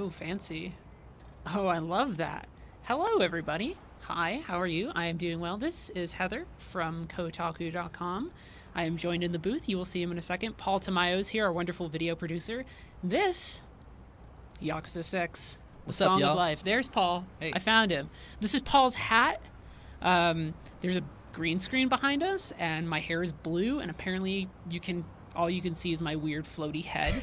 Oh, fancy. Oh, I love that. Hello, everybody. Hi, how are you? I am doing well. This is Heather from Kotaku.com. I am joined in the booth. You will see him in a second. Paul Tamayo is here, our wonderful video producer. This, Yakuza 6, the Song of Life. There's Paul. Hey. I found him. This is Paul's hat. There's a green screen behind us, and my hair is blue, and apparently all you can see is my weird floaty head.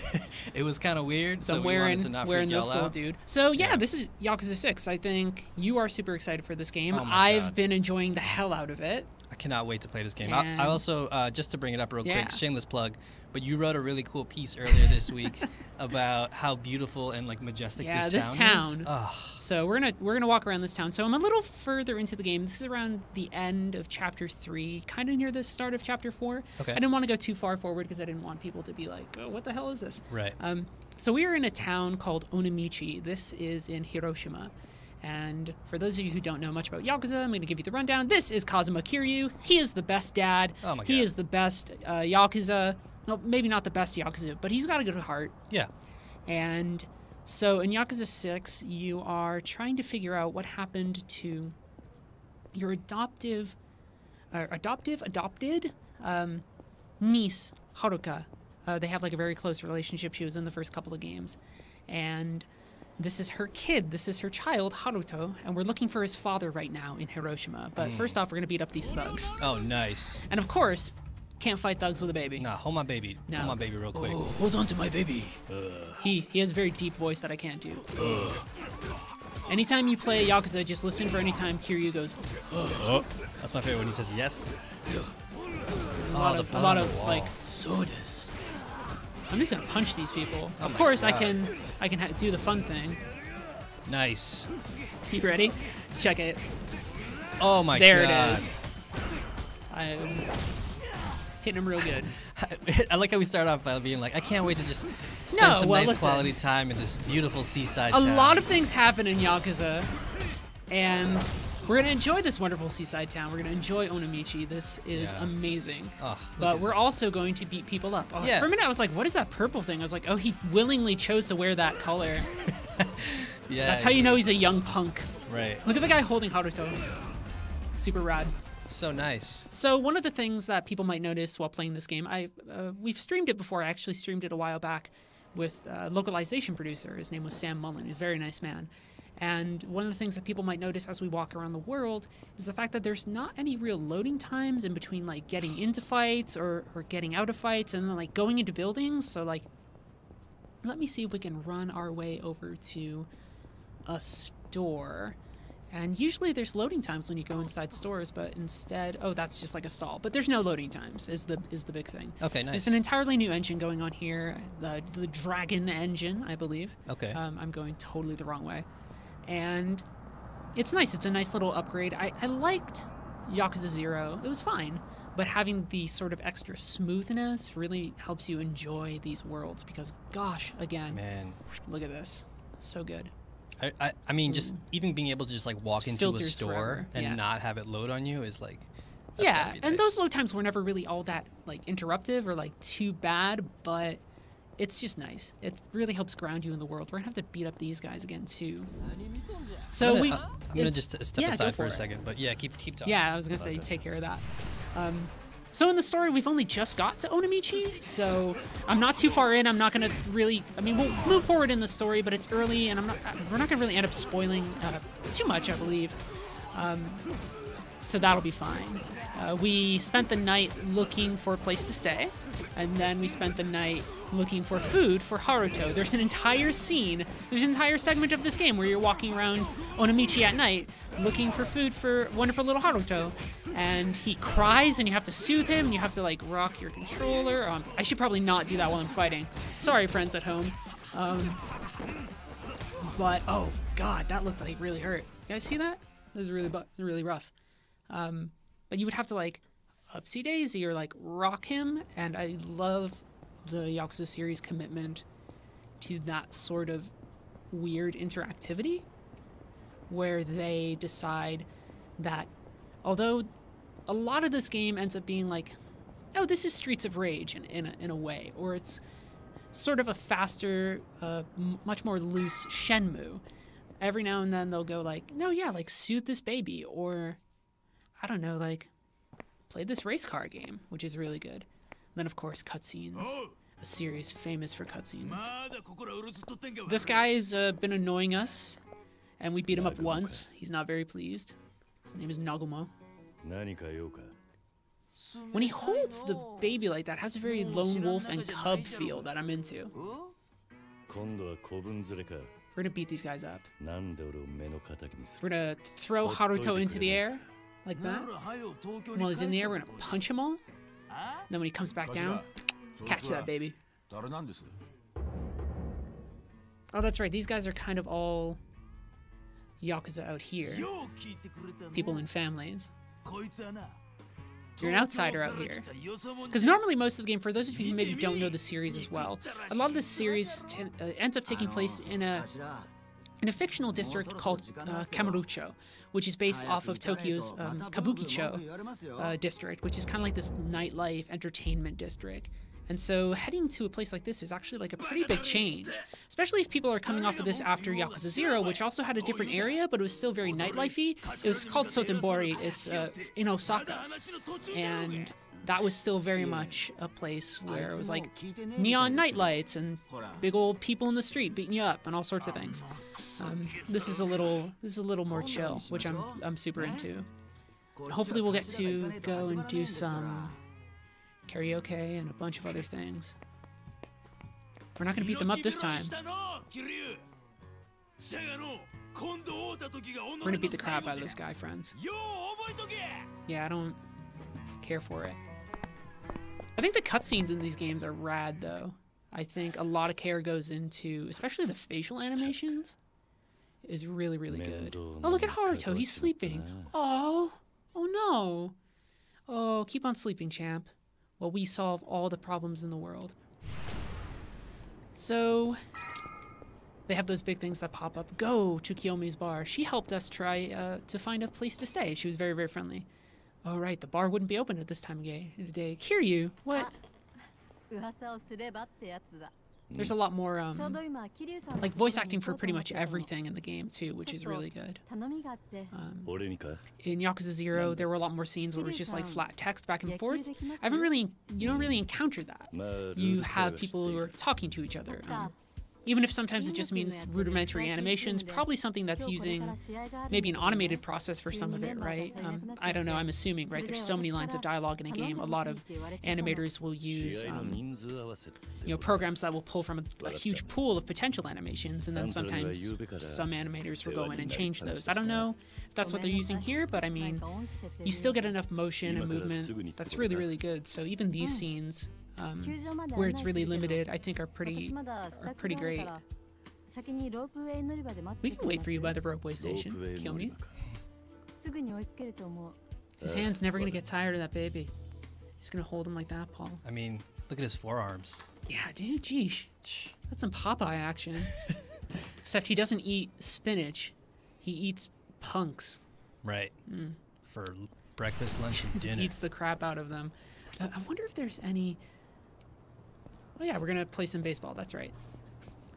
It was kind of weird, so I'm wearing this little dude. So yeah, this is Yakuza 6. I think you are super excited for this game. Oh I've been enjoying the hell out of it. I cannot wait to play this game. I also, just to bring it up real quick, shameless plug, but you wrote a really cool piece earlier this week about how beautiful and like majestic this town is. Oh. So we're gonna walk around this town. So I'm a little further into the game. This is around the end of chapter 3, kind of near the start of chapter 4. Okay. I didn't want to go too far forward because I didn't want people to be like, oh, what the hell is this? Right. So we are in a town called Onomichi. This is in Hiroshima. And for those of you who don't know much about Yakuza, I'm going to give you the rundown. This is Kazuma Kiryu. He is the best dad. Oh my God. He is the best Yakuza. Well, maybe not the best Yakuza, but he's got a good heart. Yeah. And so in Yakuza 6, you are trying to figure out what happened to your adopted niece, Haruka. They have like a very close relationship. She was in the first couple of games. And this is her kid. This is her child, Haruto. And we're looking for his father right now in Hiroshima. But first off, we're going to beat up these thugs. Oh, nice. And of course, can't fight thugs with a baby. Nah, hold my baby. No. Hold my baby real quick. Oh, hold on to my baby. He has a very deep voice that I can't do. Anytime you play Yakuza, just listen for any time Kiryu goes. That's my favorite when he says yes. A lot of like sodas. I'm just gonna punch these people. Of course, I can do the fun thing. Nice. You ready? Check it. Oh my God. There it is. I'm hitting him real good. I like how we start off by being like, I can't wait to just spend some nice quality time in this beautiful seaside town. A lot of things happen in Yakuza, and we're going to enjoy this wonderful seaside town. We're going to enjoy Onomichi. This is amazing. Oh, but we're also going to beat people up. Oh, yeah. For a minute, I was like, what is that purple thing? I was like, oh, he willingly chose to wear that color. Yeah. That's how you know he's a young punk. Right. Look at the guy holding Haruto. Super rad. It's so nice. So one of the things that people might notice while playing this game, we've streamed it before. I actually streamed it a while back with a Localization producer. His name was Sam Mullen. He's a very nice man. And one of the things that people might notice as we walk around the world is the fact that there's not any real loading times in between like getting into fights or getting out of fights and then like going into buildings. So like, let me see if we can run our way over to a store. And usually there's loading times when you go inside stores, but instead, oh, that's just like a stall. But there's no loading times is the big thing. Okay, nice. There's an entirely new engine going on here, the Dragon engine, I believe. Okay. I'm going totally the wrong way. And it's nice. It's a nice little upgrade. I liked Yakuza 0. It was fine. But having the sort of extra smoothness really helps you enjoy these worlds because, gosh, again, man, look at this. So good. I mean, just even being able to just like walk into a store forever. and not have it load on you is like... Yeah, and those load times were never really all that like interruptive or like too bad, but it's just nice. It really helps ground you in the world. We're gonna have to beat up these guys again too. So I'm gonna just step aside for a second, but yeah, keep talking. Yeah, I was gonna say take care of that. So in the story, we've only just got to Onomichi, so I'm not too far in. I'm not gonna really. I mean, we'll move forward in the story, but it's early, and we're not gonna really end up spoiling too much, I believe. So that'll be fine. We spent the night looking for a place to stay, and then we spent the night looking for food for Haruto. There's an entire scene, there's an entire segment of this game where you're walking around Onomichi at night looking for food for wonderful little Haruto, and he cries and you have to soothe him and you have to like rock your controller. I should probably not do that while I'm fighting. Sorry, friends at home. But oh god, that looked like really hurt. You guys see that? That was really rough. But you would have to like upsy daisy or like rock him, and I love the Yakuza series commitment to that sort of weird interactivity where they decide that although a lot of this game ends up being like, oh, this is Streets of Rage in a way, or it's sort of a faster, much more loose Shenmue. Every now and then they'll go like, no, yeah, like soothe this baby, or I don't know, like play this race car game, which is really good. And then of course cutscenes, a series famous for cutscenes. This guy has been annoying us, and we beat him up once. He's not very pleased. His name is Nagumo. When he holds the baby like that, it has a very lone wolf and cub feel that I'm into. We're gonna beat these guys up. We're gonna throw Haruto into the air, like that. While he's in the air, we're gonna punch him all. Then when he comes back down, catch that baby. Oh, that's right. These guys are kind of all Yakuza out here. People in families. You're an outsider out here. Because normally most of the game, for those of you who maybe don't know the series as well, a lot of this series ends up taking place in a fictional district called Kamurocho, which is based off of Tokyo's Kabukicho district, which is kind of like this nightlife entertainment district. And so heading to a place like this is actually like a pretty big change, especially if people are coming off of this after Yakuza 0, which also had a different area, but it was still very nightlifey. It was called Sotenbori. It's in Osaka. And that was still very much a place where it was like neon nightlights and big old people in the street beating you up and all sorts of things. This is a little more chill, which I'm super into. Hopefully we'll get to go and do some karaoke and a bunch of other things. We're not going to beat them up this time. We're going to beat the crap out of this guy, friends. Yeah, I don't care for it. I think the cutscenes in these games are rad, though. I think a lot of care goes into, especially the facial animations, is really, really good. Oh, look at Haruto. He's sleeping. Oh no. Oh, keep on sleeping, champ, while we solve all the problems in the world. So they have those big things that pop up. Go to Kiyomi's bar. She helped us try to find a place to stay. She was very, very friendly. Oh, right, the bar wouldn't be open at this time of day. Kiryu, what? There's a lot more like voice acting for pretty much everything in the game too, which is really good. In Yakuza 0, there were a lot more scenes where it was just like flat text back and forth. You don't really encounter that. You have people who are talking to each other. Even if sometimes it just means rudimentary animations, probably something that's using maybe an automated process for some of it, right? I don't know, I'm assuming, right? There's so many lines of dialogue in a game. A lot of animators will use programs that will pull from a huge pool of potential animations, and then sometimes some animators will go in and change those. I don't know if that's what they're using here, but I mean, you still get enough motion and movement that's really, really good. So even these scenes, where it's really limited, I think are pretty great. We can wait for you by the ropeway station, Kiyomi. His hand's never gonna get tired of that baby. He's gonna hold him like that, Paul. I mean, look at his forearms. Yeah, dude, geesh. That's some Popeye action. Except he doesn't eat spinach. He eats punks. Right. For breakfast, lunch, and dinner. He eats the crap out of them. I wonder if there's any... Oh yeah, we're gonna play some baseball. That's right.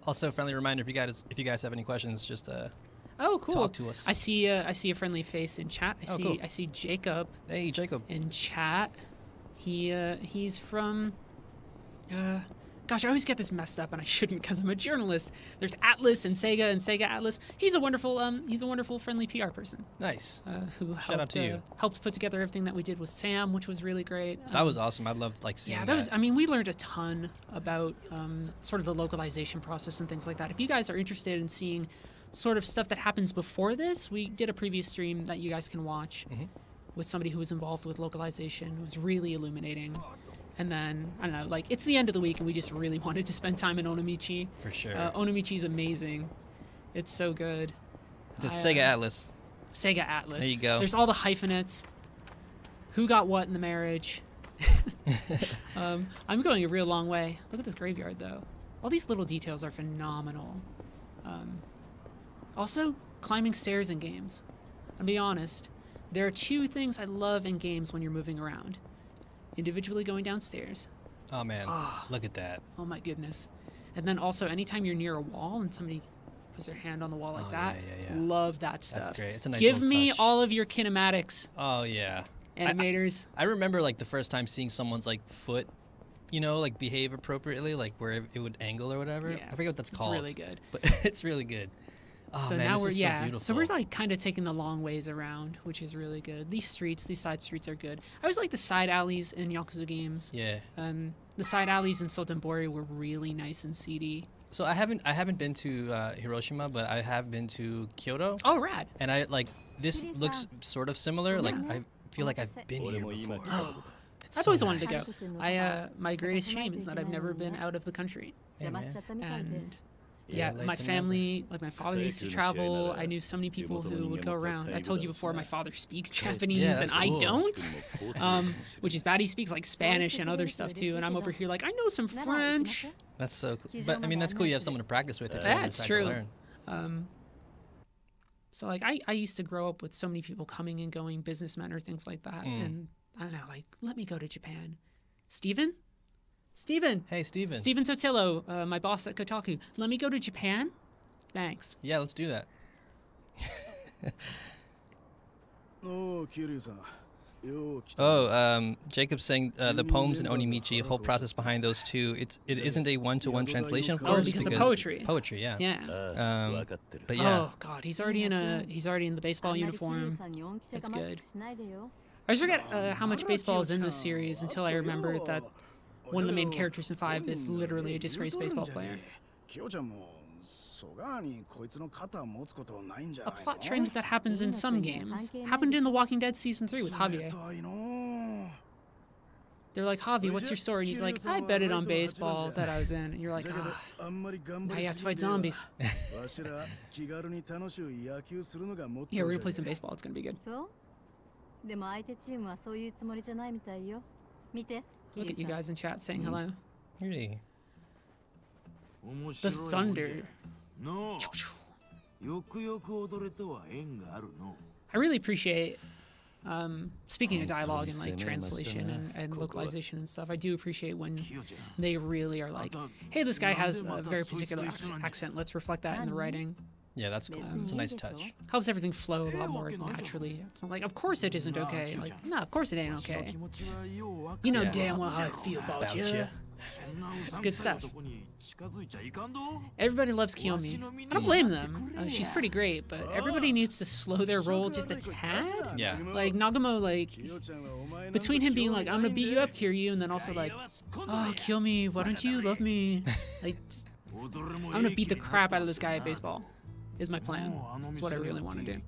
Also, friendly reminder: if you guys have any questions, just oh, cool. talk to us. I see a friendly face in chat. I see Jacob. Hey, Jacob. In chat, he's from. Gosh, I always get this messed up, and I shouldn't because I'm a journalist. There's Atlas and Sega Atlas. He's a wonderful friendly PR person. Nice. Who Shout out to you. Helped put together everything that we did with Sam, which was really great. That was awesome. I loved seeing that. Yeah, that was. I mean, we learned a ton about sort of the localization process and things like that. If you guys are interested in seeing sort of stuff that happens before this, we did a previous stream that you guys can watch with somebody who was involved with localization. It was really illuminating. And then, I don't know, like, it's the end of the week, and we just really wanted to spend time in Onomichi. For sure. Onomichi's amazing. It's so good. It's Sega Atlas. Sega Atlas. There you go. There's all the hyphenates. Who got what in the marriage. I'm going a real long way. Look at this graveyard, though. All these little details are phenomenal. Also, climbing stairs in games. I'll be honest. There are two things I love in games when you're moving around. Individually going downstairs. Oh man, look at that. Oh my goodness. And then also, anytime you're near a wall and somebody puts their hand on the wall like that, love that stuff. That's great. It's a nice Give me touch. all of your kinematics. Oh yeah. Animators. I remember like the first time seeing someone's like foot, you know, like behave appropriately, like where it would angle or whatever. Yeah. I forget what that's called. It's really good. But it's really good. Oh, so man, now this we're is so beautiful. so we're like kind of taking the long ways around, which is really good. These side streets are good. I always like the side alleys in Yakuza games. Yeah. The side alleys in Sotenbori were really nice and seedy. So I haven't been to Hiroshima, but I have been to Kyoto. Oh, rad. And I like this looks sort of similar. Like I feel like I've been here before. Oh. It's I've so always nice. wanted to go. My greatest shame is that I've never been out of the country. Hey, man. And Yeah, my family, like my father used to travel. I knew so many people who would go around. I told you before, my father speaks Japanese and cool. I don't, which is bad. He speaks like Spanish and other stuff too. And I'm over here like, I know some French. That's so cool. But I mean, that's cool. You have someone to practice with. Yeah, it's true. So like, I used to grow up with so many people coming and going, businessmen or things like that. And I don't know, like, let me go to Japan. Steven? Hey, Steven. Steven Sotillo, my boss at Kotaku. Let me go to Japan? Thanks. Yeah, let's do that. Jacob's saying the poems in Onomichi, whole process behind those two. It isn't a one-to-one translation, of course. Because of poetry. Poetry, yeah. Yeah. But yeah. Oh God, he's already in the baseball uniform. That's good. I always forget how much baseball is in this series until I remember that one of the main characters in 5 is literally a disgraced baseball player. A plot trend that happens in some games happened in The Walking Dead Season 3 with Javier. They're like, Javi, what's your story? And he's like, I betted on baseball that I was in. And you're like, now you have to fight zombies. Yeah, we're going to play some baseball. It's going to be good. Look at you guys in chat saying hello. Really? The thunder. I really appreciate, speaking of dialogue and like translation and localization and stuff, I do appreciate when they really are like, hey, this guy has a very particular accent. Let's reflect that in the writing. Yeah, that's cool. It's a nice touch. Helps everything flow a lot more naturally. It's not like, of course it isn't okay. Like, no, of course it ain't okay. You know damn well how I feel about you. It's good stuff. Everybody loves Kiyomi. I don't blame them. She's pretty great, but everybody needs to slow their roll just a tad. Yeah. Like Nagamo, like between him being like, I'm gonna beat you up, Kiryu, and then also like, oh Kiyomi, why don't you love me? Like, just, I'm gonna beat the crap out of this guy at baseball. Is my plan. That's what I really want to do.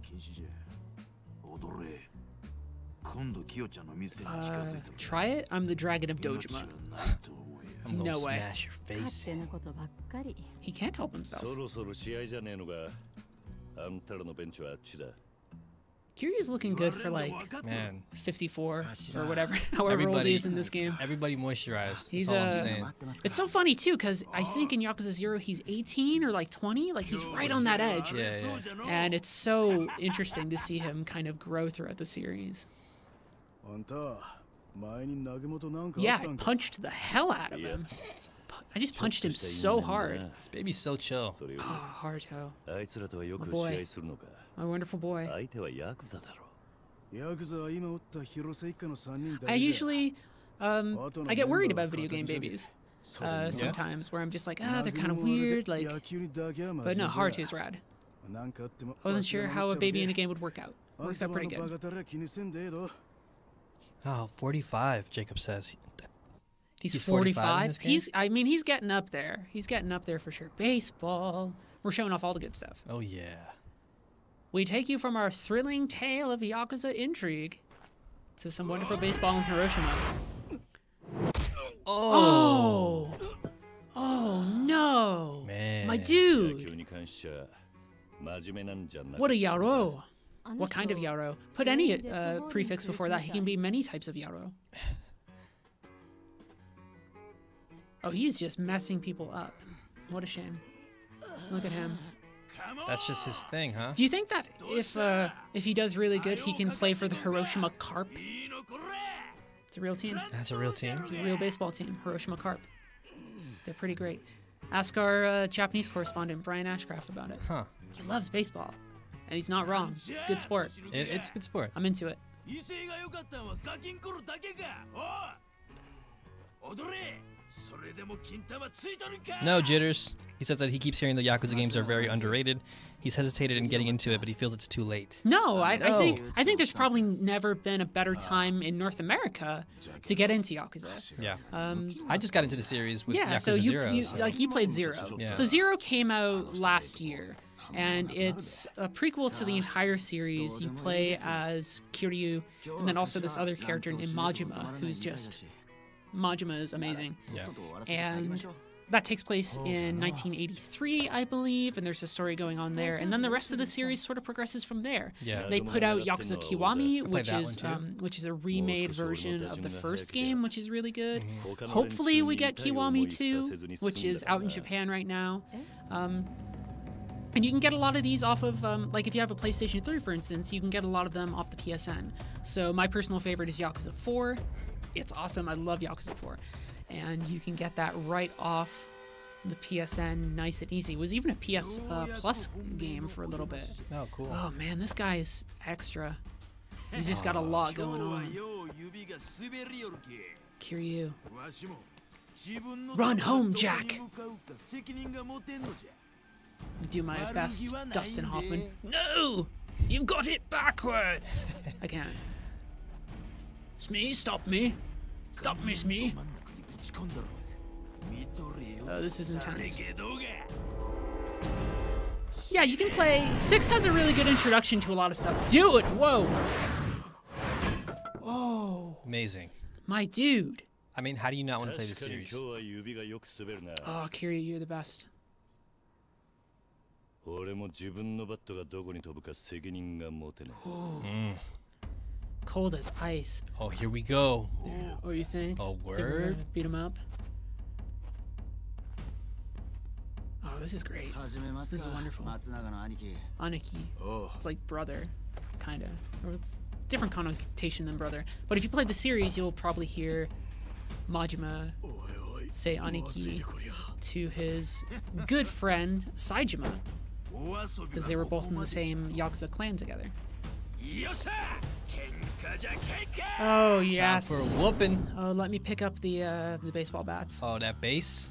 Try it? I'm the Dragon of Dojima. I'm gonna no way. smash your face. He can't help himself. Kiryu's looking good for like 54 or whatever, however old he is in this game. Everybody moisturized. He's all I'm saying. It's so funny too, because I think in Yakuza 0 he's 18 or like 20, like he's right on that edge. Yeah. And it's so interesting to see him kind of grow throughout the series. Yeah, I punched the hell out of him. I just punched him so hard. This baby's so chill. Oh, Haruto. My boy. My wonderful boy. I usually, I get worried about video game babies sometimes, where I'm just like, they're kind of weird, like, but no, Haruto's rad. I wasn't sure how a baby in a game would work out. Works out pretty good. Oh, 45, Jacob says. He's 45? I mean, he's getting up there. He's getting up there for sure. Baseball. We're showing off all the good stuff. Oh, yeah. We take you from our thrilling tale of Yakuza intrigue to some wonderful baseball in Hiroshima. Oh! Oh, no! Man. My dude! What a Yaro! What kind of Yaro? Put any prefix before that. He can be many types of Yaro. Oh, he's just messing people up. What a shame. Look at him. That's just his thing, huh? Do you think that if he does really good, he can play for the Hiroshima Carp? It's a real team. That's a real team? It's a real baseball team, Hiroshima Carp. They're pretty great. Ask our Japanese correspondent, Brian Ashcraft, about it. Huh. He loves baseball. And he's not wrong. It's a good sport. It's a good sport. I'm into it. No, Jitters. He says that he keeps hearing the Yakuza games are very underrated. He's hesitated in getting into it, but he feels it's too late. No, I think there's probably never been a better time in North America to get into Yakuza. Yeah. I just got into the series with Yakuza so Zero. you played Zero. Yeah. So Zero came out last year, and it's a prequel to the entire series. You play as Kiryu, and then also this other character named Majima, who's just... Majima is amazing. Yeah. And that takes place in 1983, I believe, and there's a story going on there. And then the rest of the series sort of progresses from there. Yeah. They put out Yakuza Kiwami, which is a remade version of the first game, which is really good. Mm-hmm. Hopefully we get Kiwami 2, which is out in Japan right now. And you can get a lot of these off of, like if you have a PlayStation 3, for instance, you can get a lot of them off the PSN. So my personal favorite is Yakuza 4. It's awesome. I love Yakuza 4. And you can get that right off the PSN nice and easy. It was even a PS Plus game for a little bit. Oh, cool. Oh, man, this guy is extra. He's just got a lot going on. Kiryu. Run home, Jack! Do my best, Dustin Hoffman. No! You've got it backwards! I can't. Smee, stop me. Stop me, Smee. Oh, this is intense. Yeah, you can play... 6 has a really good introduction to a lot of stuff. Do it! Whoa! Oh. Amazing. My dude. I mean, how do you not want to play this series? Oh, Kiryu, you're the best. Cold as ice. Oh, here we go. Yeah. What do you think? Oh, Think we're word? gonna beat him up. Oh, this is great. This is wonderful. Aniki. It's like brother, kind of. Or it's different connotation than brother. But if you played the series, you'll probably hear Majima say Aniki to his good friend Saejima, because they were both in the same Yakuza clan together. Oh yes. Time for a whooping. Oh, let me pick up the baseball bats. Oh, that bass.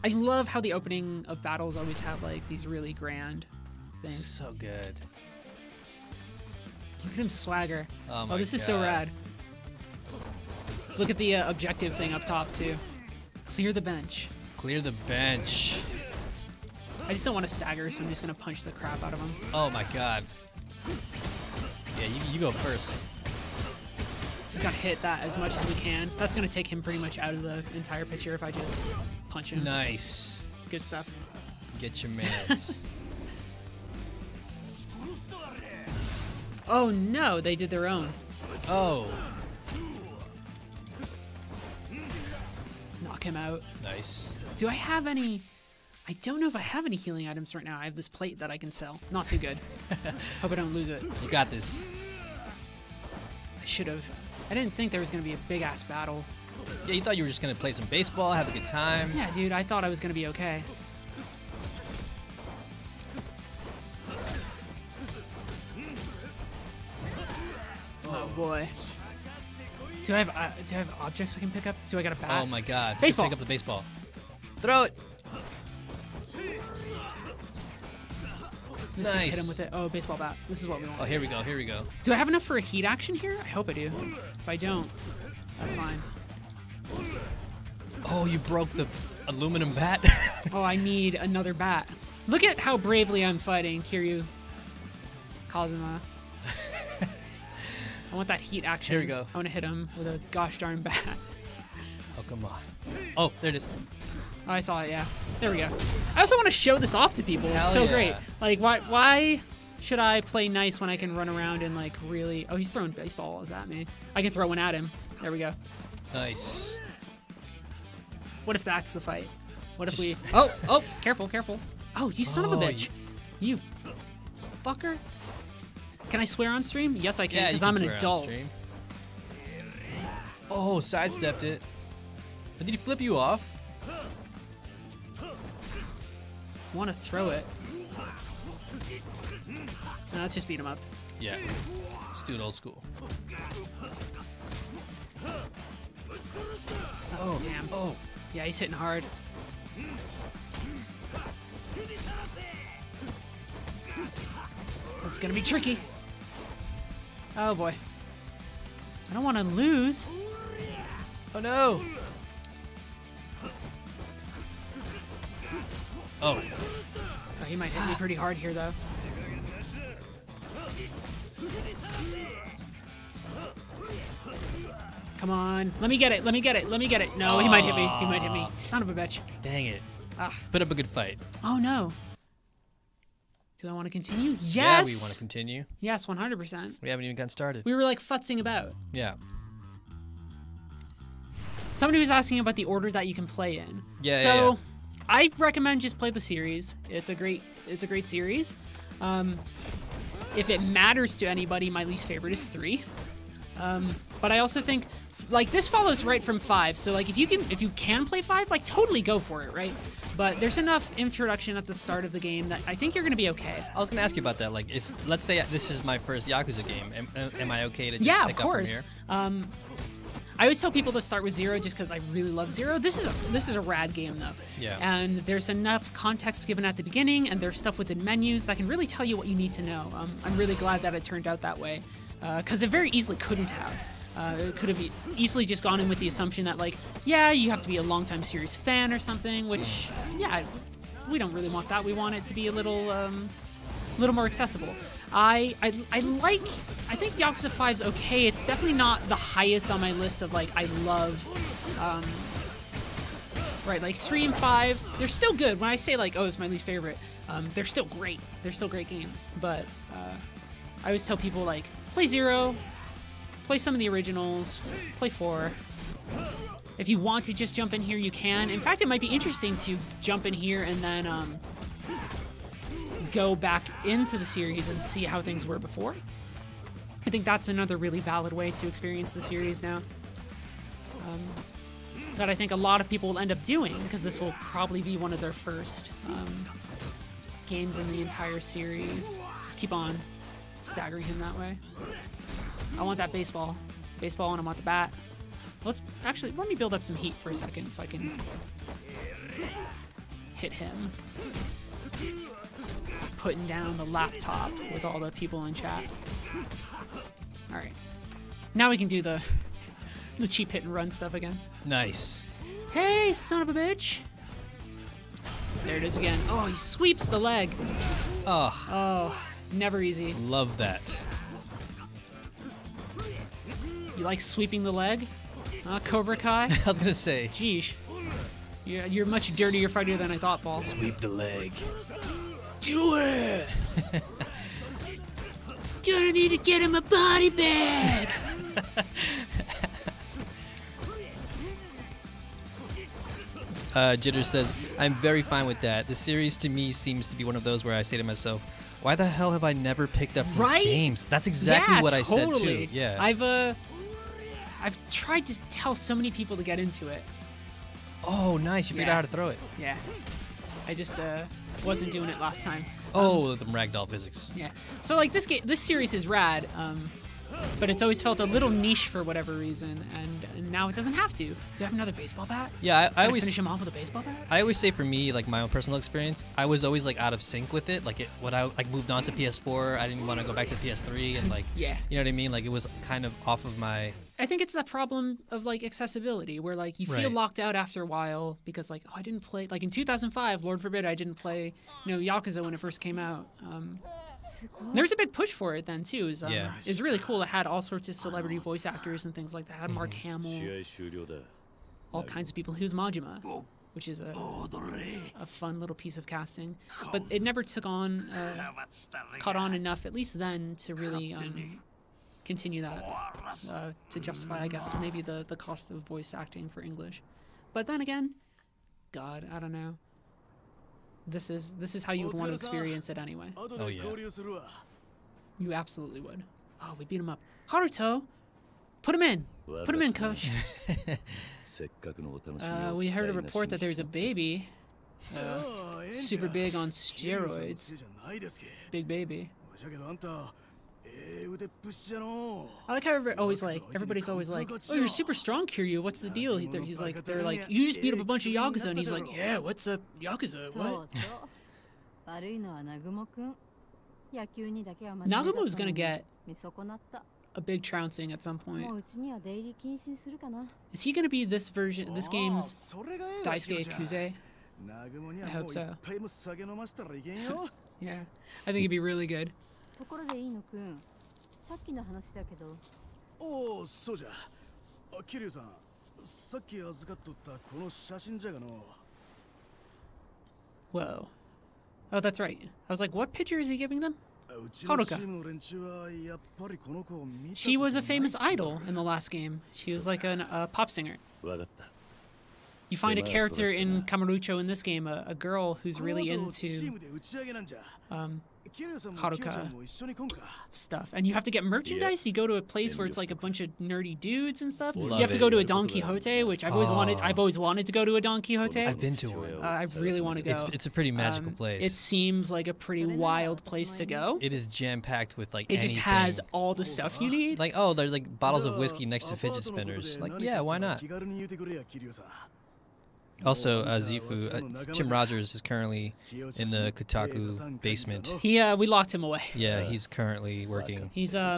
I love how the opening of battles always have like these really grand things. So good. Look at him swagger. Oh my this is so rad. Look at the objective thing up top too. Clear the bench. Clear the bench. I just don't want to stagger, so I'm just gonna punch the crap out of him. Oh my god. Yeah, you go first. Just gotta hit that as much as we can. That's gonna take him pretty much out of the entire picture if I just punch him. Nice. Good stuff. Get your mans. Oh no, they did their own. Oh. Knock him out. Nice. Do I have any... I don't know if I have any healing items right now. I have this plate that I can sell. Not too good. Hope I don't lose it. You got this. I should have. I didn't think there was going to be a big-ass battle. Yeah, you thought you were just going to play some baseball, have a good time. Yeah, dude, I thought I was going to be okay. Oh, boy. Do I have objects I can pick up? Do I got a bat? Oh, my God. Baseball. Pick up the baseball. Throw it. I'm just gonna hit him with it. Oh, baseball bat. This is what we want. Oh, here we go. Here we go. Do I have enough for a heat action here? I hope I do. If I don't, that's fine. Oh, you broke the aluminum bat. Oh, I need another bat. Look at how bravely I'm fighting Kiryu Kazuma. I want that heat action. Here we go. I want to hit him with a gosh darn bat. Oh, come on. Oh, there it is. Oh, I saw it, yeah. There we go. I also want to show this off to people. It's so great. Like, why should I play nice when I can run around and, like, really... Oh, he's throwing baseballs at me. I can throw one at him. There we go. Nice. What if that's the fight? What if we... Oh, careful, careful. Oh, you son of a bitch. You fucker. Can I swear on stream? Yes, I can, because I'm an adult. Oh, sidestepped it. Did he flip you off? want to throw it. No, let's just beat him up. Yeah. Let's do it old school. Oh, damn. Oh. Yeah, he's hitting hard. This is gonna be tricky. Oh boy. I don't want to lose. Oh no. Oh. Oh, he might hit me pretty hard here, though. Come on. Let me get it. Let me get it. Let me get it. No, he might hit me. He might hit me. Son of a bitch. Dang it. Ah. Put up a good fight. Oh, no. Do I want to continue? Yes. Yeah, we want to continue. Yes, 100%. We haven't even gotten started. We were like futzing about. Yeah. Somebody was asking about the order that you can play in. Yeah. So, yeah. I recommend just play the series. It's a great series. If it matters to anybody, my least favorite is 3. But I also think like this follows right from 5. So like if you can play 5, like totally go for it, right? But there's enough introduction at the start of the game that I think you're gonna be okay. I was gonna ask you about that. Like, let's say this is my first Yakuza game. Am I okay to just pick of course. up from here? I always tell people to start with 0 just because I really love 0. This is a rad game though. Yeah. And there's enough context given at the beginning, and there's stuff within menus that can really tell you what you need to know. I'm really glad that it turned out that way, because it very easily couldn't have. It could have easily just gone in with the assumption that like, yeah, you have to be a longtime series fan or something, which yeah, we don't really want that. We want it to be a little more accessible. I think Yakuza 5's okay. It's definitely not the highest on my list of like I love. Right, like 3 and 5, they're still good. When I say like, oh, it's my least favorite, they're still great. They're still great games. But I always tell people like, play 0, play some of the originals, play 4. If you want to just jump in here, you can. In fact, it might be interesting to jump in here and then go back into the series and see how things were before. I think that's another really valid way to experience the series now. That I think a lot of people will end up doing, because this will probably be one of their first games in the entire series. Just keep on staggering him that way. I want that baseball and I want the bat. Let me build up some heat for a second so I can hit him. Putting down the laptop with all the people in chat. All right, now we can do the cheap hit and run stuff again. Nice. Hey, son of a bitch. There it is again. Oh, he sweeps the leg. Oh, never easy. Love that. You like sweeping the leg? Cobra Kai? I was gonna say. Jeesh. You're much dirtier fighter than I thought, Paul. Sweep the leg. Do it! Gonna need to get him a body bag! Jitter says, I'm very fine with that. The series to me seems to be one of those where I say to myself, why the hell have I never picked up these games? That's exactly what I said too. Yeah. I've tried to tell so many people to get into it. Oh, nice. You figured out how to throw it. Yeah. I just wasn't doing it last time. Oh, the ragdoll physics. Yeah. So like this series is rad, but it's always felt a little niche for whatever reason, and now it doesn't have to. Do I have another baseball bat? Yeah, I always finish him off with a baseball bat. I always say for me, like my own personal experience, I was always like out of sync with it. Like when I like moved on to PS4, I didn't want to go back to PS3, and like yeah, you know what I mean. Like it was kind of off of my. I think it's that problem of like accessibility, where like you feel locked out after a while because like, oh, I didn't play, like in 2005, Lord forbid, I didn't play, Yakuza when it first came out. There was a big push for it then too. It's really cool. It had all sorts of celebrity voice actors and things like that. It had Mark Hamill, all kinds of people. He was Majima, which is a fun little piece of casting. But it never caught on enough, at least then, to really continue that, to justify, I guess, maybe the cost of voice acting for English. But then again, God, I don't know. This is how you would want to experience it anyway. Oh yeah. You absolutely would. Oh, we beat him up. Haruto, put him in. Put him in, coach. We heard a report that there's a baby Super big on steroids. Big baby. I like how everybody's always like, oh, you're super strong, Kiryu. What's the deal? He's like, they're like, you just beat up a bunch of Yakuza, and he's like, yeah, what's a Yakuza? What? Nagumo's gonna get a big trouncing at some point. Is he gonna be this game's Daisuke Kuze? I hope so. Yeah, I think it'd be really good. Whoa. Oh, that's right. I was like, what picture is he giving them? Haruka. She was a famous idol in the last game. She was like a pop singer. You find a character in Kamurocho in this game, a girl who's really into Haruka stuff, and you have to get merchandise. You go to a place where it's like a bunch of nerdy dudes and stuff. You have to go to a Don Quixote, which I've always wanted to go to a Don Quixote. I've been to one. I really want to go. It's a pretty magical place. It seems like a pretty wild place to go. It is jam packed with like. It just has all the stuff you need. Like, oh, there's like bottles of whiskey next to fidget spinners. Like, yeah, why not? Also, Zifu, Tim Rogers is currently in the Kotaku basement. We locked him away. Yeah, he's currently working. Well, I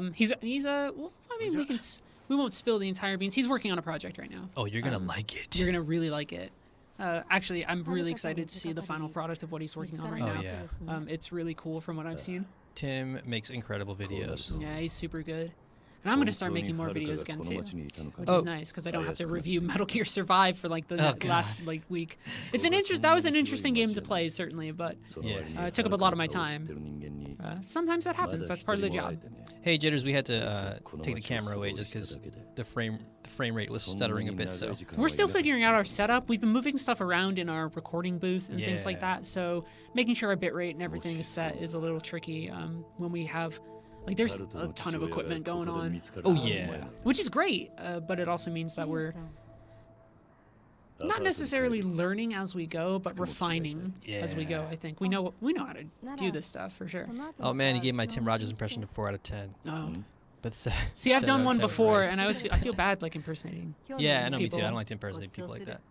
mean, we won't spill the entire beans. He's working on a project right now. Oh, you're gonna like it. You're gonna really like it. Actually, I'm really excited to see the final product of what he's working on right now. Yeah. It's really cool from what I've seen. Tim makes incredible videos. Yeah, he's super good. And I'm going to start making more videos again too, which is nice because I don't have to review Metal Gear Survive for like the last week. That was an interesting game to play certainly, but it took up a lot of my time. Sometimes that happens. That's part of the job. Hey Jitters, we had to take the camera away just because the frame rate was stuttering a bit. So we're still figuring out our setup. We've been moving stuff around in our recording booth and things like that. So making sure our bitrate and everything is set is a little tricky when we have. Like, there's a ton of equipment going on. Oh, yeah. Which is great, but it also means that we're not necessarily learning as we go, but refining as we go, I think. We know how to do this stuff, for sure. Oh, man, you gave my Tim Rogers impression a 4 out of 10. Oh. But see, I've done one before, and I feel bad, like, impersinating Yeah, I know, me too. I don't like to impersonate people like that.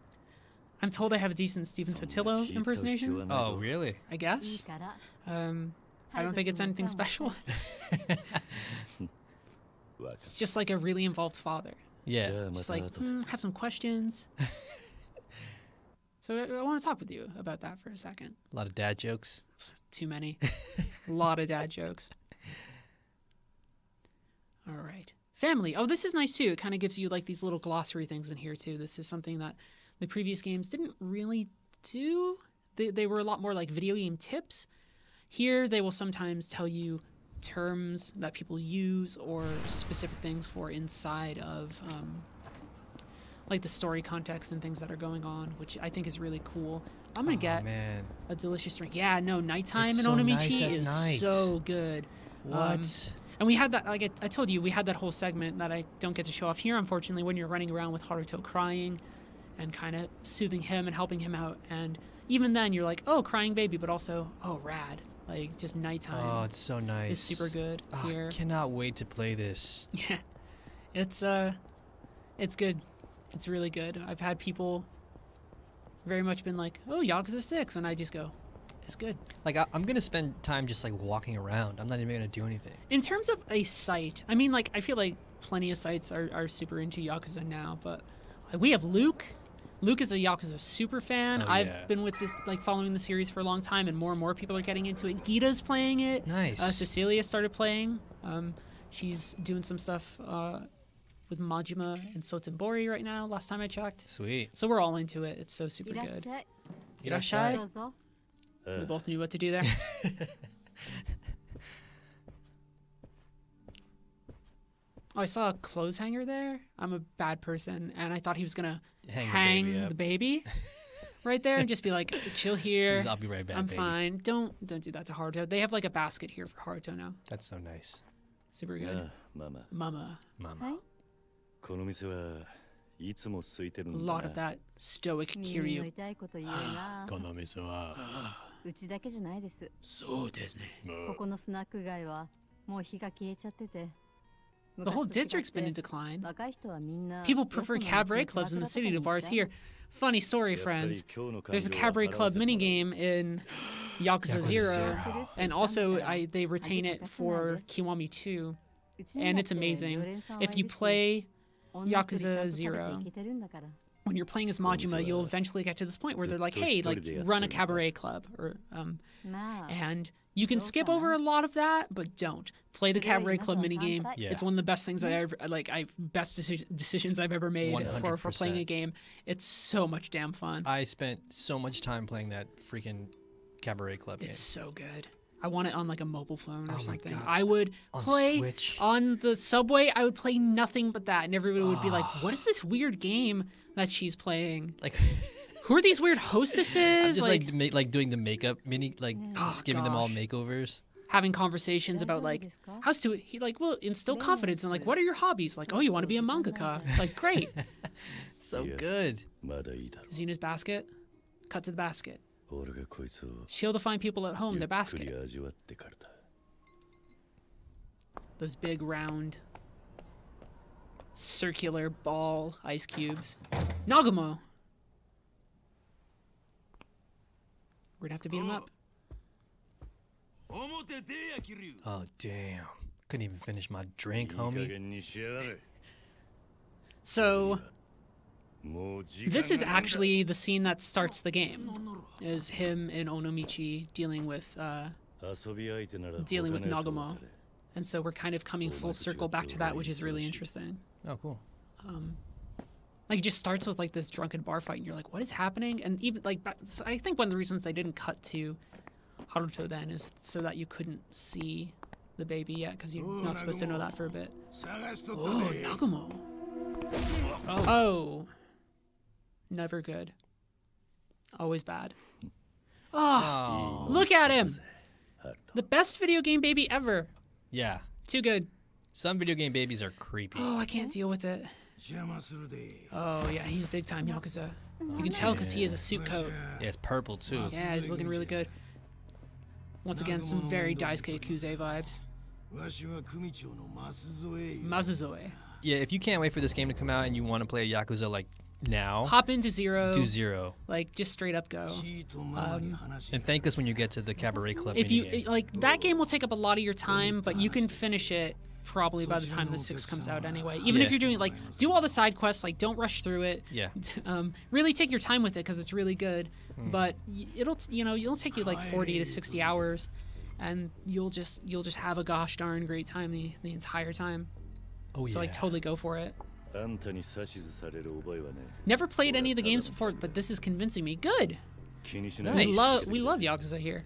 I'm told I have a decent Stephen Totillo impersonation. Oh, really? I guess. I don't think it's anything special. It's just like a really involved father. Yeah. Just like, have some questions. So I want to talk with you about that for a second. A lot of dad jokes. Too many. A lot of dad jokes. All right. Family. Oh, this is nice too. It kind of gives you like these little glossary things in here too. This is something that the previous games didn't really do. They were a lot more like video game tips. Here, they will sometimes tell you terms that people use or specific things for inside of like the story context and things that are going on, which I think is really cool. I'm going to get a delicious drink. Yeah, no, nighttime in Onomichi is so good. What? And we had that, like I told you, we had that whole segment that I don't get to show off here, unfortunately, when you're running around with Haruto crying and kind of soothing him and helping him out. And even then, you're like, oh, crying baby, but also, oh, rad. Like, just nighttime. Oh, it's so nice. It's super good here. I cannot wait to play this. Yeah. It's good. It's really good. I've had people very much been like, oh, Yakuza 6, and I just go, it's good. Like, I'm going to spend time just, like, walking around. I'm not even going to do anything. In terms of a site, I mean, like, I feel like plenty of sites are super into Yakuza now, but we have Luke. Luke is a Yakuza super fan. I've been with this, like, following the series for a long time, and more people are getting into it. Gita's playing it. Nice. Cecilia started playing. She's doing some stuff with Majima and Sotenbori right now, last time I checked. Sweet. So we're all into it. It's so super good. Irashai. We both knew what to do there. Oh, I saw a clothes hanger there. I'm a bad person, and I thought he was gonna hang the baby right there and just be like, chill here. I'll be right back. I'm fine. Don't do that to Haruto. They have like a basket here for Haruto now. That's so nice. Super good. Mama. この店は A lot of that stoic Kiryu. この店はうちだけじゃないです。そうですね。ここのスナック街はもう火が消えちゃってて。The whole district's been in decline. 若い人はみんな People prefer cabaret clubs in the city to bars here. Funny story, friends. There's a cabaret club minigame in Yakuza 0, and also they retain it for Kiwami 2, and it's amazing. If you play Yakuza 0, when you're playing as Majima, you'll eventually get to this point where they're like, hey, like, run a cabaret club, or and you can skip over a lot of that, but don't. Play the cabaret club minigame. Yeah. It's one of the best things best decisions I've ever made for playing a game. It's so much damn fun. I spent so much time playing that freaking cabaret club game. It's so good. I want it on like a mobile phone or something. God. I would play Switch. on the subway. I would play nothing but that, and everybody would be like, "What is this weird game that she's playing? Like, who are these weird hostesses?" Just like doing the makeup just giving them all makeovers. Having conversations about like how to he like will instill confidence and like what are your hobbies? Like, oh, you want to be a mangaka? Like, great. So good. Xena's basket. Cut to the basket. She'll define people at home their basket. Those big round circular ball ice cubes. Nagumo. We're gonna have to beat him up. Oh damn! Couldn't even finish my drink, homie. So this is actually the scene that starts the game. Is him and Onomichi dealing with Nagumo, and so we're kind of coming full circle back to that, which is really interesting. Oh, cool. Like, it just starts with like this drunken bar fight, and you're like, what is happening? And even like, so I think one of the reasons they didn't cut to Haruto then is so that you couldn't see the baby yet, because you're not supposed to know that for a bit. Oh, Nagumo. Oh. Never good. Always bad. Oh, look at him. The best video game baby ever. Yeah. Too good. Some video game babies are creepy. Oh, I can't deal with it. Oh, yeah, he's big time Yakuza. You can tell because he has a suit coat. Yeah, it's purple too. Yeah, he's looking really good. Once again, some very Daisuke Yakuza vibes. Mazuzoe. Yeah, if you can't wait for this game to come out and you want to play Yakuza like now, hop into Zero. Do Zero. Like, just straight up go. And thank us when you get to the Cabaret Club. If you like, that game will take up a lot of your time, but you can finish it probably by the time the 6 comes out anyway. Even if you're doing like, do all the side quests, like don't rush through it. Yeah. Really take your time with it because it's really good. But it'll take you like 40 to 60 hours, and you'll just have a gosh darn great time the entire time. Oh yeah. So like totally go for it. Never played any of the games before, but this is convincing me. Good. Nice. We love Yakuza here.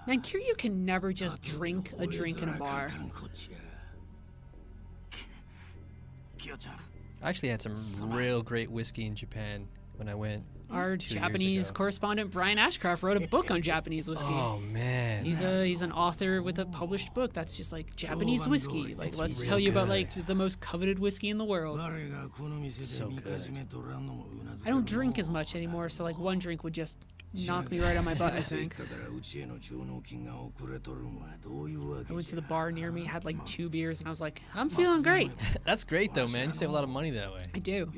Man, Kiryu can never just drink a drink in a bar. I actually had some real great whiskey in Japan when I went. Our Japanese correspondent Brian Ashcroft wrote a book on Japanese whiskey. Oh man. He's an author with a published book that's just like Japanese whiskey. Like, let's tell you about like the most coveted whiskey in the world. It's so good. I don't drink as much anymore, so like one drink would just knock me right on my butt, I think. I went to the bar near me, had like 2 beers, and I was like, I'm feeling great. That's great though, man. You save a lot of money that way. I do.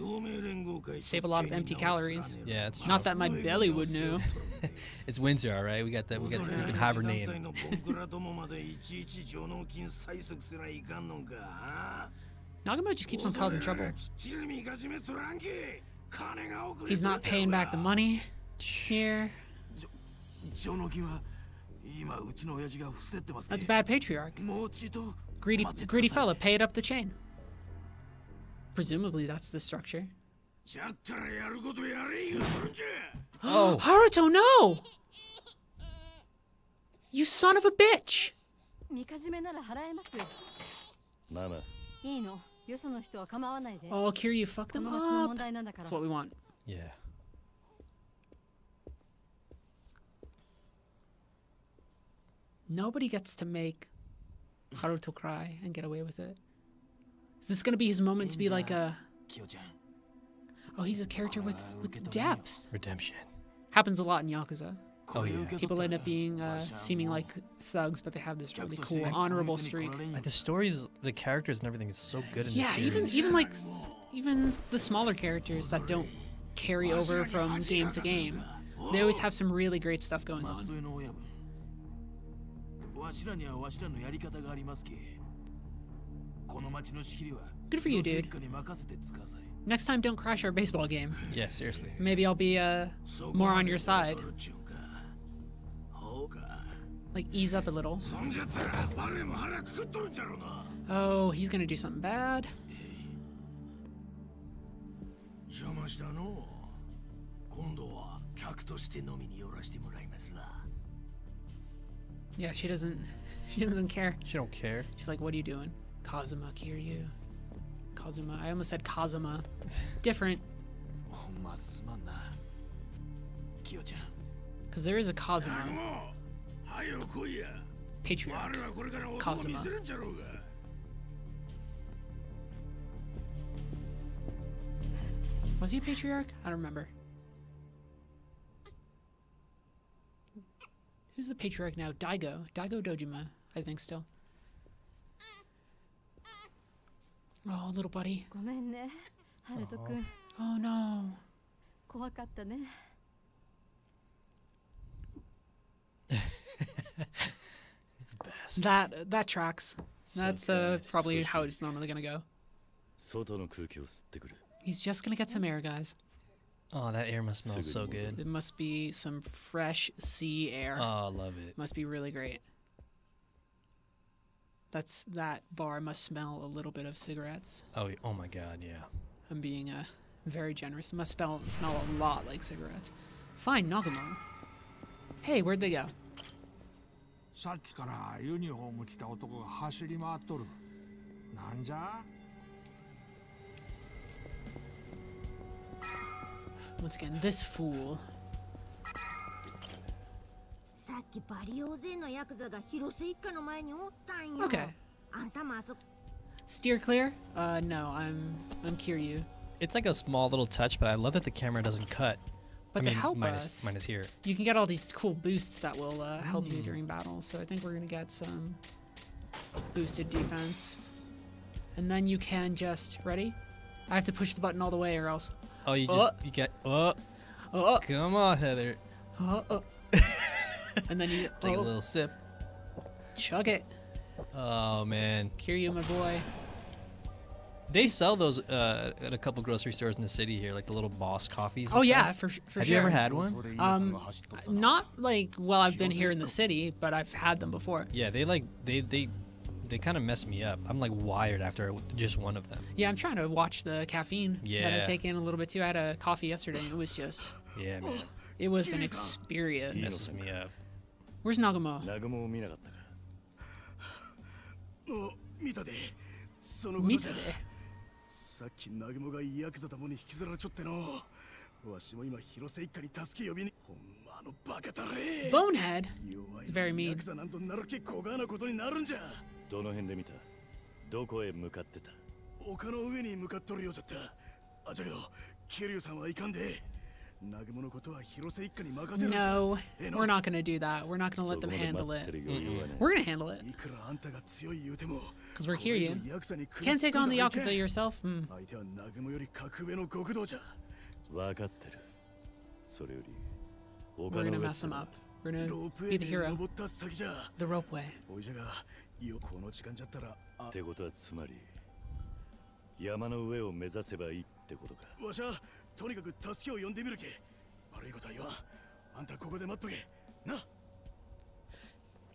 Save a lot of empty calories. Yeah, it's true. Not that my belly would know. It's winter, all right. We've been hibernating. Nagumo just keeps on causing trouble. He's not paying back the money here. That's bad patriarch. Greedy fella, pay it up the chain. Presumably that's the structure. Oh, Haruto, no! You son of a bitch! Oh, Kiryu, fuck them up. That's what we want. yeah. Nobody gets to make Haruto cry and get away with it. Is this gonna be his moment to be like a... Oh, he's a character with depth. Redemption. Happens a lot in Yakuza. Oh, yeah. People end up being seeming like thugs, but they have this really cool, honorable streak. Like the stories, the characters and everything is so good in this series. even the smaller characters that don't carry over from game to game, they always have some really great stuff going on. Good for you, dude. Next time, don't crash our baseball game. Yeah, seriously. Maybe I'll be more on your side. Like, ease up a little. Oh, he's gonna do something bad. Yeah, she doesn't care. She don't care. She's like, what are you doing? Kazuma, Kiryu. Kazuma. I almost said Kazuma. Different. Because there is a Kazuma. Patriarch. Kazuma. Was he a patriarch? I don't remember. Who's the patriarch now? Daigo. Daigo Dojima, I think still. Oh, little buddy. Oh no. That tracks. That's probably how it's normally gonna go. He's just gonna get some air, guys. Oh, that air must smell so good. It must be some fresh sea air. Oh, I love it. Must be really great. That bar must smell a little bit of cigarettes. Oh my God, yeah. I'm being very generous. It must smell a lot like cigarettes. Fine, Nagumo. Hey, where'd they go? Once again, this fool. Okay. Steer clear? No, I'm Kiryu. It's like a small little touch, but I love that the camera doesn't cut. But to help us, minus here. You can get all these cool boosts that will help you during battle. So I think we're gonna get some boosted defense, and then you can just ready. I have to push the button all the way, or else. Oh, you get. Come on, Heather. And then you take a little sip. Chug it. Oh man. Kiryu, my boy. They sell those at a couple grocery stores in the city here, like the little Boss coffees. Oh yeah, for sure. Have you ever had one? Not like while I've been here in the city, but I've had them before. Yeah, they kind of mess me up. I'm like wired after just one of them. Yeah, I'm trying to watch the caffeine that I take in a little bit too. I had a coffee yesterday, and it was just. Yeah, man. It was an experience. It messes me up. Where's Nagumo? Mitade. Bonehead? It's very mean. No, we're not going to do that. We're not going to let them handle it. We're going to handle it. Because we're Kiryu. Can't take on the Yakuza yourself? We're going to mess him up. We're going to be the hero. The ropeway.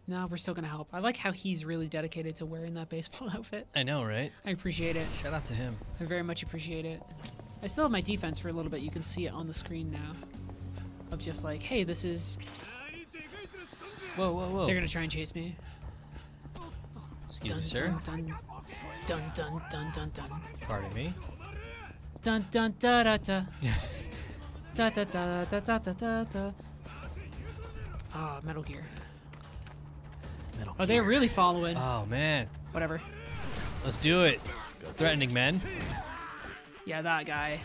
No, we're still gonna help. I like how he's really dedicated to wearing that baseball outfit. I know, right? I appreciate it. Shout out to him. I very much appreciate it. I still have my defense for a little bit. You can see it on the screen now. Of just like, hey, this is... Whoa, whoa, whoa. They're gonna try and chase me. Excuse me, sir. Dun, dun, dun, dun, dun, dun. Pardon me. Dun, dun, da, da, da. Da, da, da, da, da, da, da. Ah, Metal Gear. Metal Gear. Oh, they're really following. Oh, man. Whatever. Let's do it. Threatening men. Yeah, that guy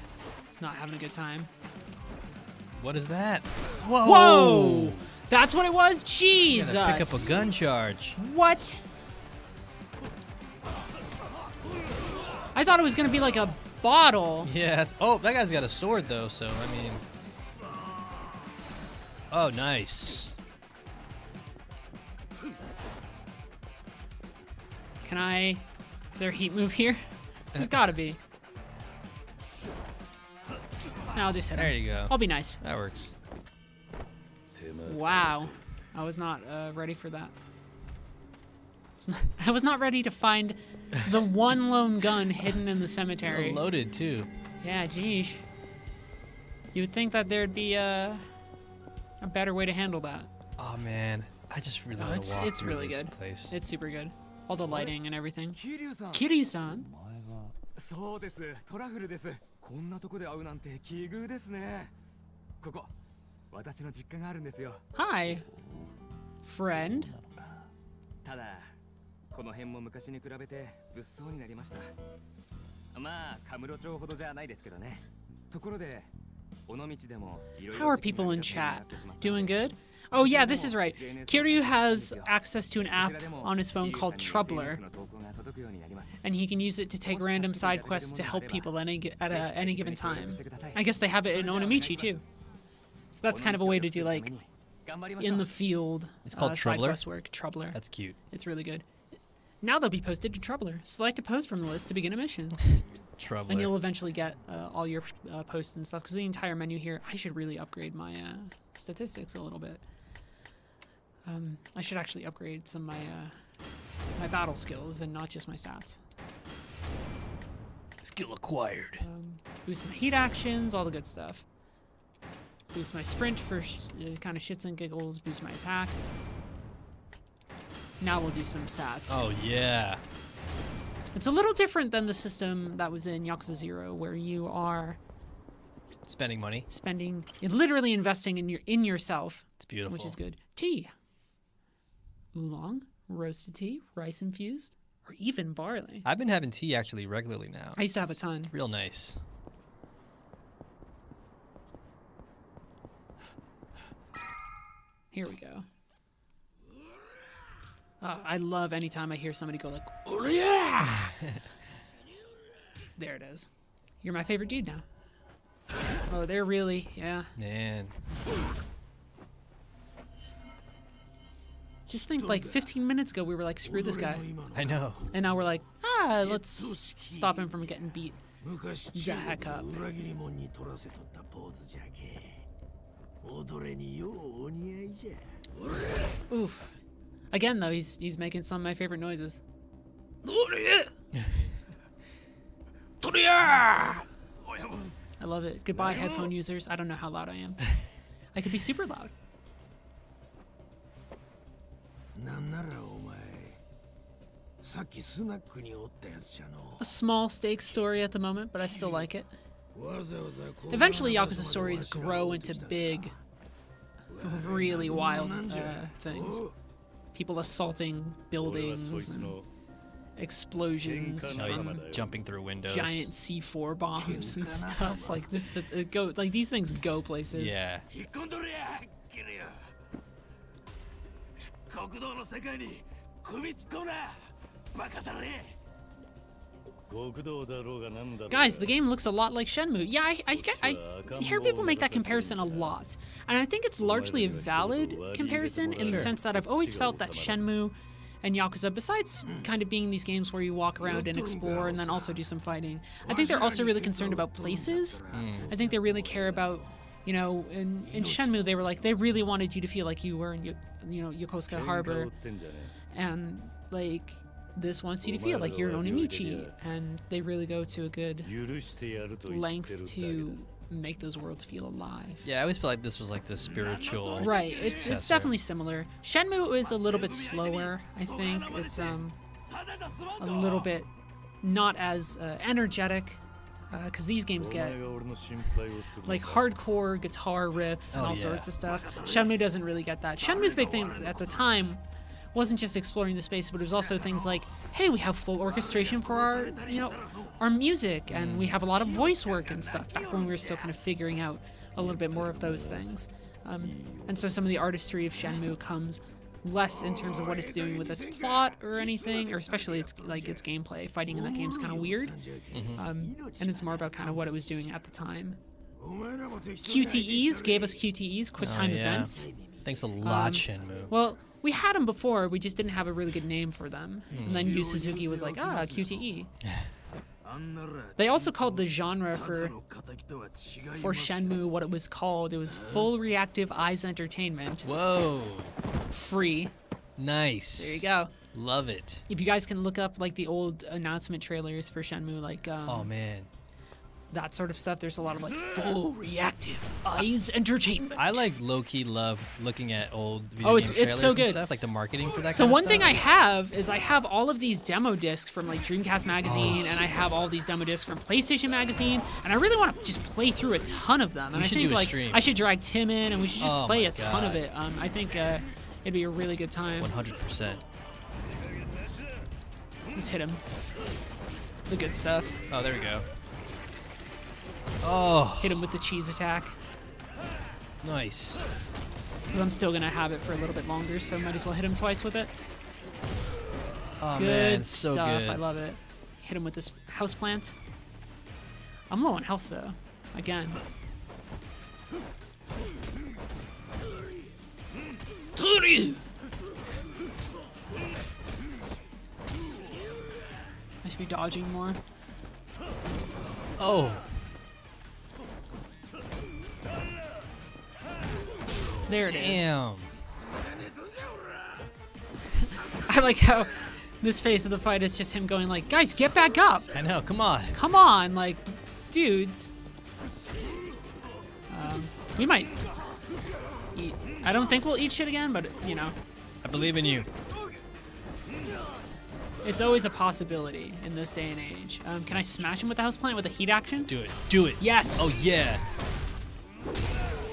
is not having a good time. What is that? Whoa! Whoa! That's what it was? Jesus! Pick up a gun charge. What? I thought it was gonna be like a bottle. Yeah. Oh, that guy's got a sword though, so I mean. Oh, nice. Can I? Is there a heat move here? There's gotta be. No, I'll just hit him. There you go. I'll be nice. That works. Wow. I was not ready for that. I was not ready to find the one lone gun hidden in the cemetery. Loaded too. Yeah, geez. You would think that there'd be a better way to handle that. Oh man, I just really want to walk it's through really this good. place. It's super good. All the lighting and everything. Kiryu-san. Kiryu-san. そうです。トラフルです。こんなとこで会うなんて奇遇ですね。ここ、私の実家があるんですよ。Hi, friend. ただ、この辺も昔に比べて物騒になりました。まあ、カムロ町ほどじゃないですけどね。ところで、Onomichiでもいろいろ。How are people in chat? Doing good? Oh yeah, this is right. Kiryu has access to an app on his phone called Troubler, and he can use it to take random side quests to help people at any given time. I guess they have it in Onomichi too. So that's kind of a way to do like in the field. It's called side Troubler? quest work. Troubler. That's cute. It's really good. Now they'll be posted to Troubler. Select a post from the list to begin a mission. Troubler. And you'll eventually get all your posts and stuff, because the entire menu here, I should really upgrade my statistics a little bit. I should actually upgrade some of my my battle skills and not just my stats. Skill acquired. Boost my heat actions, all the good stuff. Boost my sprint for kind of shits and giggles. Boost my attack. Now we'll do some stats. Oh yeah. It's a little different than the system that was in Yakuza 0, where you are spending money. You're literally investing in yourself. It's beautiful. Which is good. Tea. Oolong, roasted tea, rice infused, or even barley. I've been having tea actually regularly now. I used to have a ton. Real nice. Here we go. I love anytime I hear somebody go like, "Oh yeah!" There it is. You're my favorite dude now. Oh, they're really, yeah. Man. Just think, like 15 minutes ago, we were like, screw this guy. I know. And now we're like, let's stop him from getting beat the heck up. Oof. Again, though, he's making some of my favorite noises. I love it. Goodbye, headphone users. I don't know how loud I am. I could be super loud. A small stakes story at the moment, but I still like it. Eventually, Yakuza stories grow into big, really wild things. People assaulting buildings, and explosions, jumping through windows, giant C4 bombs and stuff. Like this, like these things go places. Yeah. Guys, the game looks a lot like Shenmue. Yeah, I hear people make that comparison a lot. And I think it's largely a valid comparison in the sense that I've always felt that Shenmue and Yakuza, besides kind of being these games where you walk around and explore and then also do some fighting, I think they're also really concerned about places. I think they really care about, you know, in Shenmue they were like, they really wanted you to feel like you were in, Yokosuka Harbor. And, like, this wants you to feel like you're an Onomichi, and they really go to a good length to make those worlds feel alive. Yeah, I always feel like this was like the spiritual. Right, it's definitely similar. Shenmue is a little bit slower, I think. It's a little bit not as energetic, because these games get like hardcore guitar riffs and all sorts of stuff. Shenmue doesn't really get that. Shenmue's big thing at the time wasn't just exploring the space, but it was also things like, hey, we have full orchestration for our, our music, and we have a lot of voice work and stuff, back when we were still kind of figuring out a little bit more of those things. And so some of the artistry of Shenmue comes less in terms of what it's doing with its plot or anything, or especially its gameplay. Fighting in that game's kind of weird, and it's more about kind of what it was doing at the time. QTEs gave us QTEs, quick time events. Thanks a lot, Shenmue. Well, we had them before, we just didn't have a really good name for them. And then Yu Suzuki was like, QTE. They also called the genre for Shenmue what it was called. It was Full Reactive Eyes Entertainment. Whoa. Free. Nice. There you go. Love it. If you guys can look up like the old announcement trailers for Shenmue, like oh man, that sort of stuff, there's a lot of like Full Reactive Eyes Entertainment. I like low-key love looking at old video game trailers it's so good. And stuff, like the marketing for that so kind of one stuff. thing I have is I have all of these demo discs from like Dreamcast Magazine, and I have all these demo discs from PlayStation Magazine, and I really want to just play through a ton of them. And I think like stream. I should drag Tim in, and we should just play a ton of God. it. I think it'd be a really good time. 100%. Just hit him. The good stuff. Oh, there we go. Oh. Hit him with the cheese attack. Nice. 'Cause I'm still gonna have it for a little bit longer, so might as well hit him twice with it. Oh Good man, so stuff. good. I love it. Hit him with this house plant. I'm low on health though. Again. I should be dodging more. Oh. There it is. Damn. I like how this phase of the fight is just him going like, guys, get back up. I know. Come on. Come on, like, dudes. We might eat. I don't think we'll eat shit again, but, you know. I believe in you. It's always a possibility in this day and age. Can I smash him with the house plant with a heat action? Do it. Do it. Yes. Oh, yeah.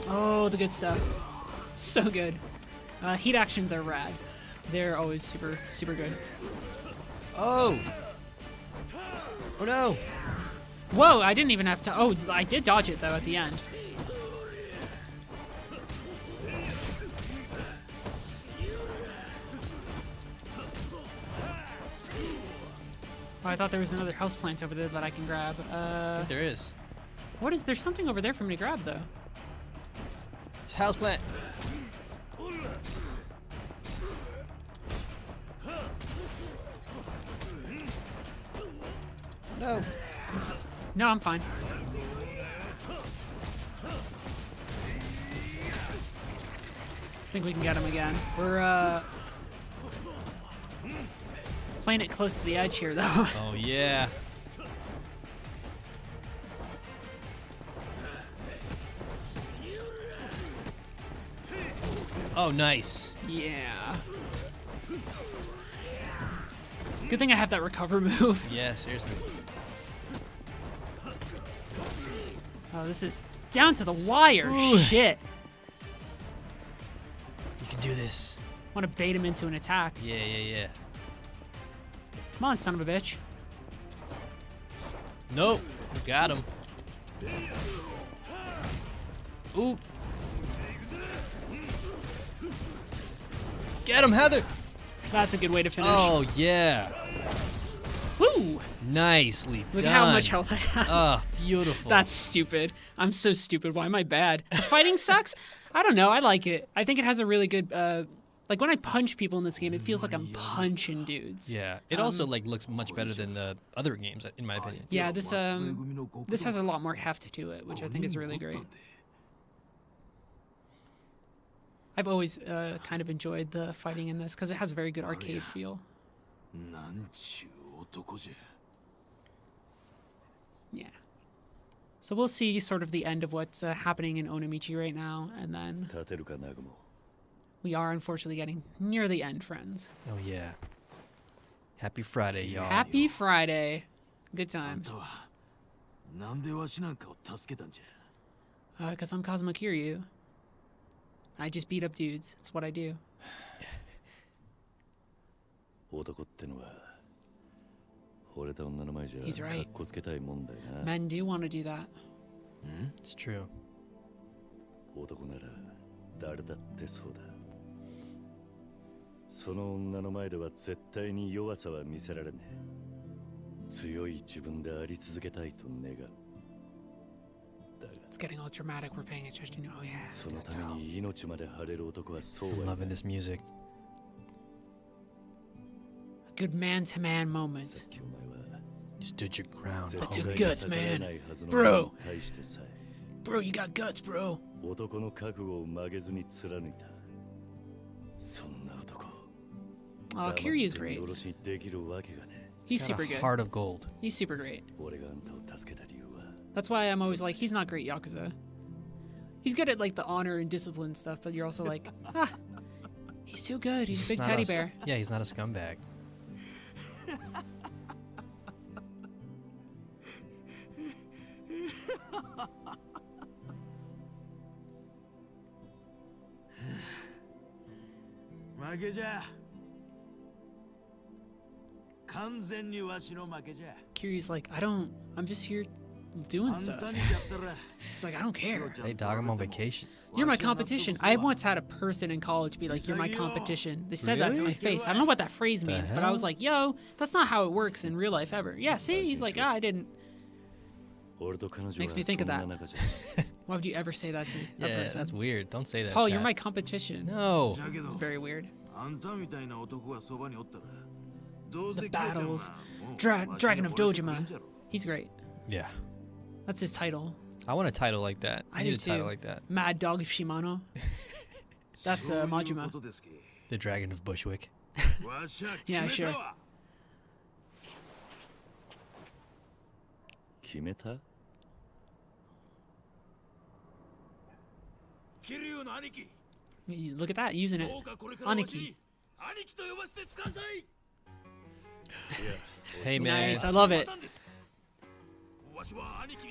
Oh, the good stuff. So good. Heat actions are rad. They're always super, super good. Oh. Oh, no. Whoa, I didn't even have to. Oh, I did dodge it, though, at the end. Oh, I thought there was another houseplant over there that I can grab. I think there is. What is... There's something over there for me to grab, though. It's a houseplant. No. No, I'm fine. I think we can get him again. We're, playing it close to the edge here, though. Oh, yeah. Oh, nice. Yeah. Good thing I have that recover move. Yeah, seriously. Oh, this is down to the wire. Ooh. Shit. You can do this. Want to bait him into an attack. Yeah, yeah, yeah. Come on, son of a bitch. Nope. Got him. Ooh. Get him, Heather. That's a good way to finish. Oh, yeah. Woo! Nicely Look done. how much health I have. Oh, beautiful. That's stupid. I'm so stupid. Why am I bad? The fighting sucks? I don't know. I like it. I think it has a really good... like, when I punch people in this game, it feels like I'm punching dudes. Yeah. It also, like, looks much better than the other games, in my opinion. Yeah, this has a lot more heft to it, which I think is really great. I've always kind of enjoyed the fighting in this because it has a very good arcade feel. Yeah. So we'll see sort of the end of what's happening in Onomichi right now, and then we are unfortunately getting near the end, friends. Oh, yeah. Happy Friday, y'all. Happy Friday. Good times. Because I'm Kazuma Kiryu. I just beat up dudes. It's what I do. He's right. Men do want to do that. It's true. It's getting all dramatic. We're paying attention. Oh yeah. I'm loving this music. A good man-to-man moment. You stood your ground. That's your guts, man. Bro, you got guts, bro. Oh, Kiryu's great. He's super good. Heart of gold. He's super great. That's why I'm always like, he's not great Yakuza. He's good at like the honor and discipline stuff, but you're also like, he's too good. He's a big teddy bear. Yeah, he's not a scumbag. Kiryu's like, I'm just here doing stuff. It's like, I don't care. Hey, dog, I'm on vacation. You're my competition. I once had a person in college be like, you're my competition. They said that to my face. I don't know what that phrase means, but I was like, yo, that's not how it works in real life ever. Yeah, see? He's like, I didn't. Makes me think of that. Why would you ever say that to a person? That's weird. Don't say that. Paul, you're my competition. No. It's very weird. The battles. Dragon of Dojima. He's great. Yeah. That's his title. I want a title like that. I need do a title like that. Mad Dog of Shimano. That's Majima. The Dragon of Bushwick. Yeah, sure. Look at that, using it. Aniki. Hey, man. Nice, I love it.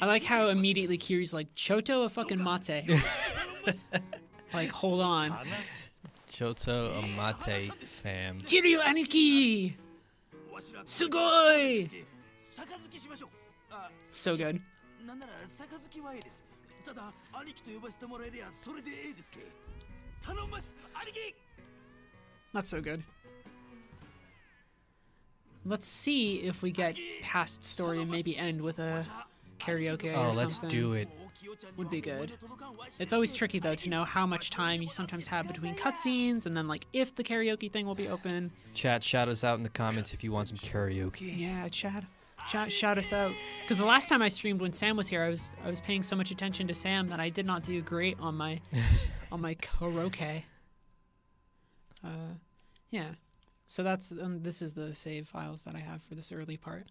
I like how immediately Kiryu's like, Choto a fucking mate. Like, hold on. Choto a mate, fam. Kiryu Aniki! Sugoi! So good. That's so good. Let's see if we get past story and maybe end with a karaoke or something. Oh, let's do it. Would be good. It's always tricky though to know how much time you sometimes have between cutscenes and then like if the karaoke thing will be open. Chat, shout us out in the comments if you want some karaoke. Yeah, chat, shout us out. Because the last time I streamed when Sam was here, I was paying so much attention to Sam that I did not do great on my on my karaoke. Yeah. So that's this is the save files that I have for this early part.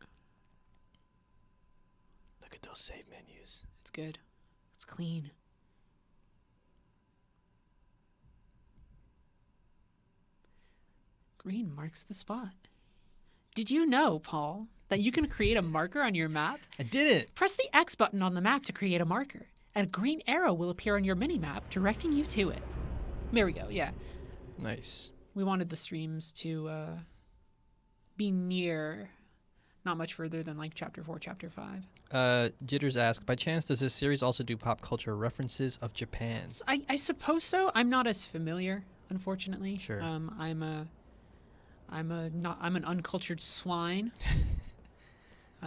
Look at those save menus. It's good. It's clean. Green marks the spot. Did you know, Paul, that you can create a marker on your map? I did it. Press the X button on the map to create a marker, and a green arrow will appear on your mini-map directing you to it. There we go, yeah. Nice. We wanted the streams to be near, not much further than like Chapter 4, Chapter 5. Jitters asked, by chance, does this series also do pop culture references of Japan? So I suppose so. I'm not as familiar, unfortunately. Sure. I'm an uncultured swine.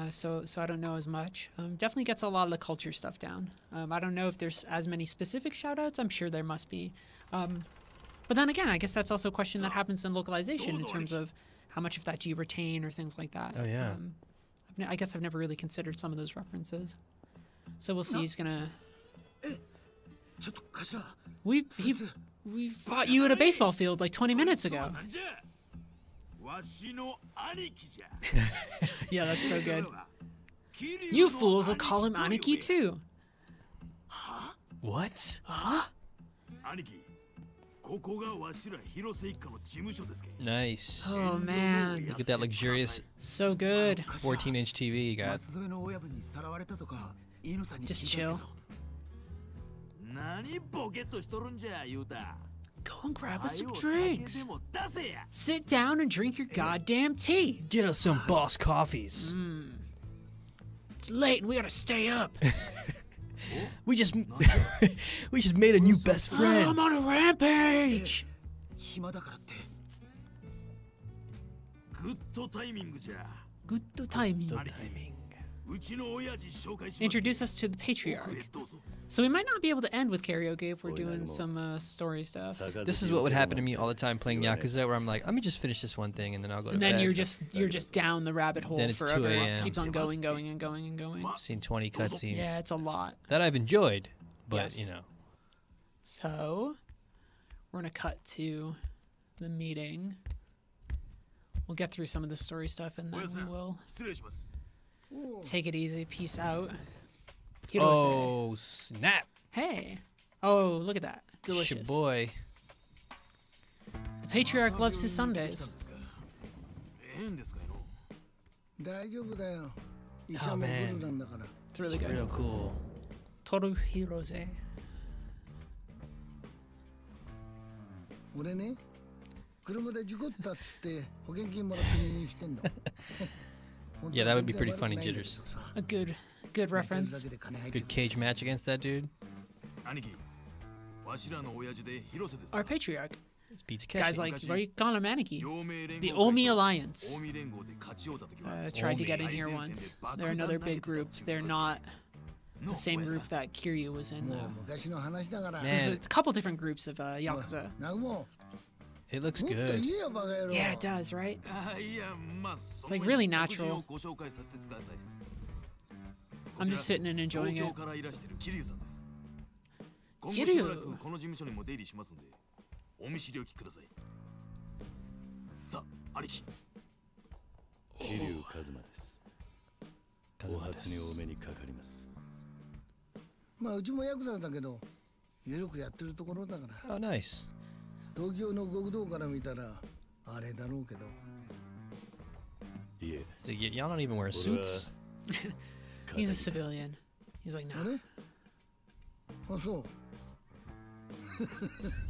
So I don't know as much. Definitely gets a lot of the culture stuff down. I don't know if there's as many specific shout-outs. I'm sure there must be. But then again, I guess that's also a question that happens in localization in terms of how much of that do you retain or things like that. Oh, yeah. I guess I've never really considered some of those references. So we'll see. He's gonna... We fought you at a baseball field like 20 minutes ago. Yeah, that's so good. You fools will call him Aniki too. What? Huh? Nice. Oh man. Look at that luxurious So good. 14-inch TV you got. Just chill. go and grab us some drinks. Sit down and drink your goddamn tea. Get us some boss coffees. It's late and we gotta stay up. we just made a new best friend. Oh, I'm on a rampage. Good timing. Introduce us to the patriarch. So we might not be able to end with karaoke if we're doing some story stuff. This is what would happen to me all the time playing Yakuza, where I'm like, let me just finish this one thing and then I'll go to bed. And then you're just down the rabbit hole Then it's forever. 2 a.m. Keeps on going and going and going. I've seen 20 cutscenes. Yeah, it's a lot. That I've enjoyed, but Yes. you know. So we're gonna cut to the meeting. We'll get through some of the story stuff and then we will take it easy. Peace out. Hirose. Oh, snap. Hey. Oh, look at that. Delicious. Boy. The patriarch loves his Sundays. Oh, man. It's really good. Real cool. Toru Hirose. Yeah, that would be pretty funny, Jitters. A good reference. Good cage match against that dude. Our patriarch. It's Pizza Keshi. Guys like Ghana Maneki. The Omi Alliance. Tried to get in here once. They're another big group. They're not the same group that Kiryu was in, though. There's a couple different groups of Yakuza. It looks good. Yeah, it does, right? It's like really natural. I'm just sitting and enjoying it. Kiryu! Oh, nice. Y'all don't even wear suits. He's a civilian. He's like, no.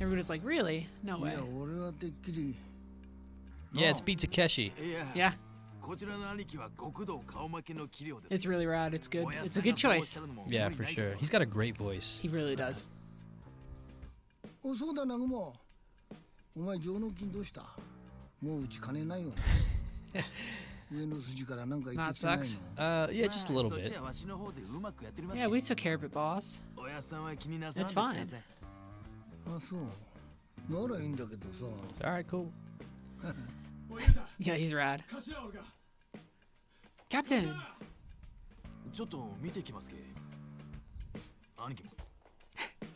Everybody's like, really? No way. Yeah, it's Pizza Keshi. Yeah. It's really rad. It's good. It's a good choice. Yeah, for sure. He's got a great voice. He really does. That sucks. Yeah, just a little bit. Yeah, we took care of it, boss. It's fine. Alright, cool. Yeah, he's rad. Captain!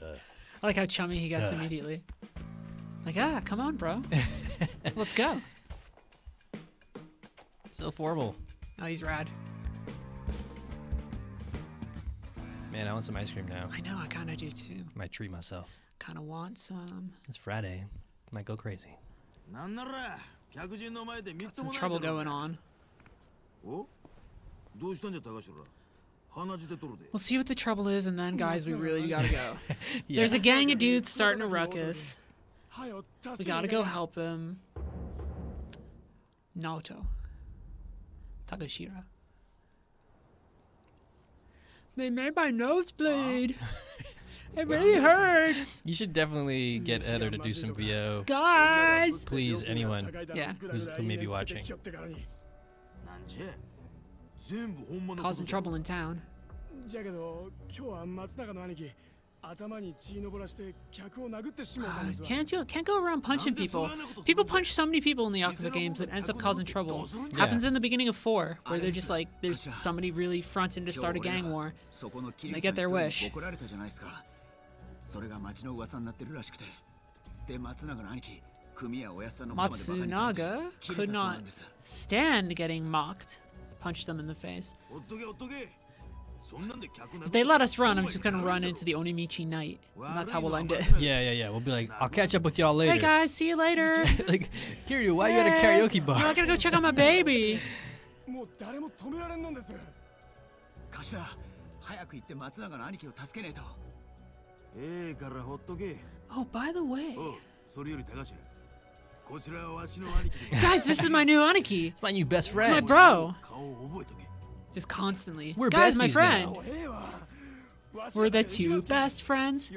I like how chummy he gets immediately. Like, come on, bro. Let's go. So formal. Oh, he's rad. Man, I want some ice cream now. I know, I kind of do too. Might treat myself. Kind of want some. It's Friday. Might go crazy. Got some trouble going on. We'll see what the trouble is, and then, guys, we really gotta go. Yeah. There's a gang of dudes starting a ruckus. We gotta go help him. Naoto. Takashira. They made my nose bleed. It really hurts. You should definitely get Heather to do some VO. Guys! Please, anyone. Yeah. Who may be watching. Causing trouble in town. Can't go around punching people. People punch so many people in the Yakuza games that ends up causing trouble. Yeah. Happens in the beginning of 4, where they're just like, there's somebody really fronting to start a gang war. And they get their wish. Matsunaga could not stand getting mocked. Punched them in the face. If they let us run, I'm just gonna run into the Onomichi Knight. And that's how we'll end it. Yeah. We'll be like, I'll catch up with y'all later. Hey guys, see you later. Like, Kiryu, why you at a karaoke bar? I gotta go check on my baby. Oh, by the way, Guys, this is my new Aniki. It's my new best friend. It's my bro. Just constantly. We're Guys, besties my friend. now. We're the two best friends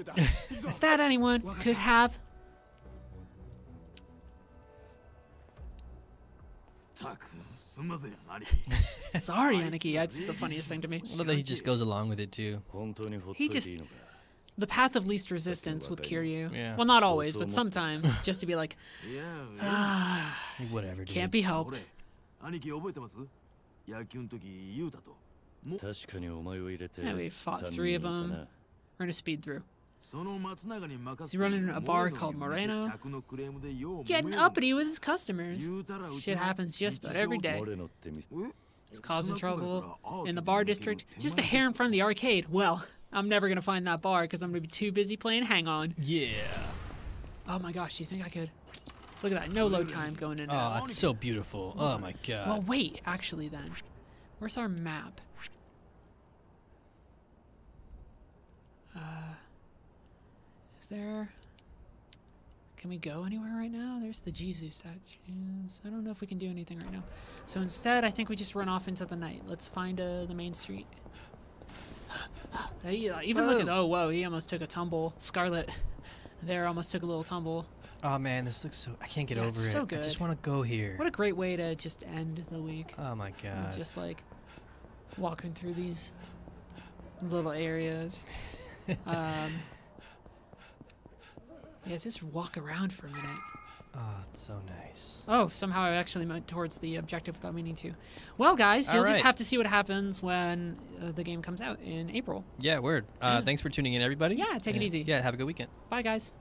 that anyone could have. Sorry, Aniki. That's the funniest thing to me. I love that he just goes along with it too. He just... The path of least resistance with Kiryu. Yeah. Well, not always, but sometimes. Just to be like, Whatever, dude. can't be helped. Yeah, we fought 3 of them. We're gonna speed through. He's running a bar called Moreno. Getting uppity with his customers. Shit happens just about every day. He's causing trouble in the bar district. Just a hair in front of the arcade. Well, I'm never gonna find that bar because I'm gonna be too busy playing Hang On. Yeah. Oh my gosh, do you think I could? Look at that, no load time going in. Oh, it's so beautiful. Oh my god. Well, wait, actually then. Where's our map? Is there... Can we go anywhere right now? There's the Jizu statues. I don't know if we can do anything right now. So instead, I think we just run off into the night. Let's find the main street. Even look at... Oh, whoa, he almost took a tumble. Scarlet there almost took a little tumble. Oh man, this looks so... I can't get over it. So good. I just want to go here. What a great way to just end the week. Oh my god. It's just like walking through these little areas. Yeah, just walk around for a minute. Oh, it's so nice. Oh, somehow I actually went towards the objective without meaning to. Well, guys, you'll just have to see what happens when the game comes out in April. Yeah, word. Thanks for tuning in, everybody. Yeah, take it easy. Yeah, have a good weekend. Bye, guys.